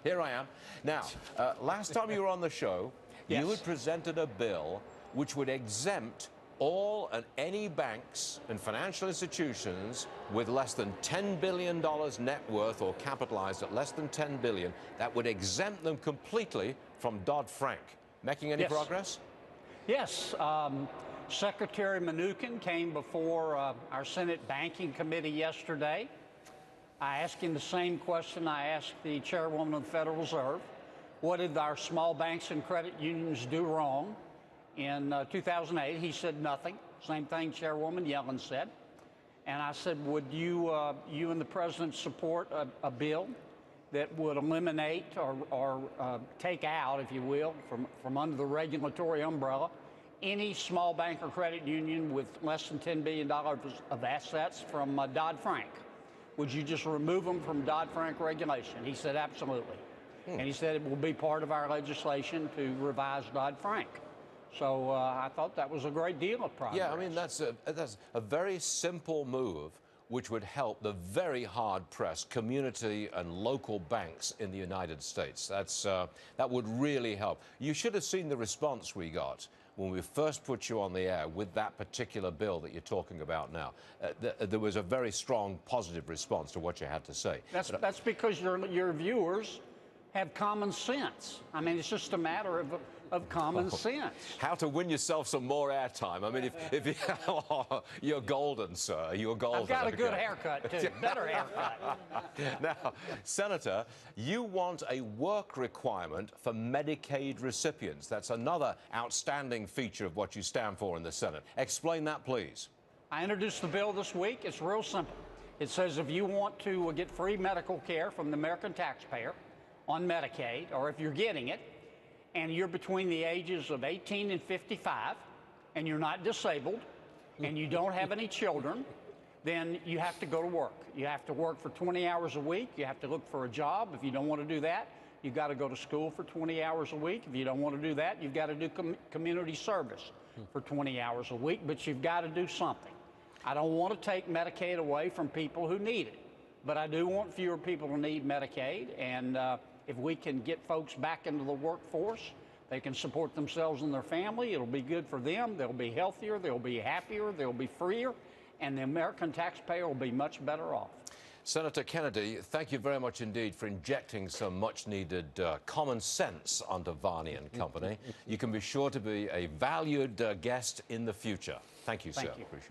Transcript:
Here I am. Now, last time you were on the show, Yes. you had presented a bill which would exempt all and any banks and financial institutions with less than $10 billion net worth or capitalized at less than $10 billion, that would exempt them completely from Dodd-Frank. Making any Yes. progress? Yes. Secretary Mnuchin came before our Senate Banking Committee yesterday. I asked him the same question I asked the chairwoman of the Federal Reserve. What did our small banks and credit unions do wrong in 2008? He said nothing. Same thing Chairwoman Yellen said. And I said, would you and the president support a bill that would eliminate or take out, if you will, from under the regulatory umbrella, any small bank or credit union with less than $10 billion of assets from Dodd-Frank? Would you just remove them from Dodd-Frank regulation? He said, absolutely. And he said it will be part of our legislation to revise Dodd-Frank. So I thought that was a great deal of progress. Yeah, I mean, that's a very simple move which would help the very hard-pressed community and local banks in the United States. That would really help. You should have seen the response we got when we first put you on the air with that particular bill that you're talking about now. There was a very strong positive response to what you had to say. That's because your viewers have common sense. I mean, it's just a matter of common sense. How to win yourself some more airtime. I mean, if you, you're golden, sir. You're golden. I've got a good haircut, too. Better haircut. Now, Senator, you want a work requirement for Medicaid recipients. That's another outstanding feature of what you stand for in the Senate. Explain that, please. I introduced the bill this week. It's real simple. It says if you want to get free medical care from the American taxpayer on Medicaid, or if you're getting it, and you're between the ages of 18 and 55, and you're not disabled, and you don't have any children, then you have to go to work. You have to work for 20 hours a week. You have to look for a job. If you don't want to do that, you've got to go to school for 20 hours a week. If you don't want to do that, you've got to do community service for 20 hours a week, but you've got to do something. I don't want to take Medicaid away from people who need it, but I do want fewer people to need Medicaid, and if we can get folks back into the workforce, they can support themselves and their family. It'll be good for them. They'll be healthier. They'll be happier. They'll be freer. And the American taxpayer will be much better off. Senator Kennedy, thank you very much indeed for injecting some much-needed common sense onto Varney and Company. You can be sure to be a valued guest in the future. Thank you, sir. Thank you. Appreciate it.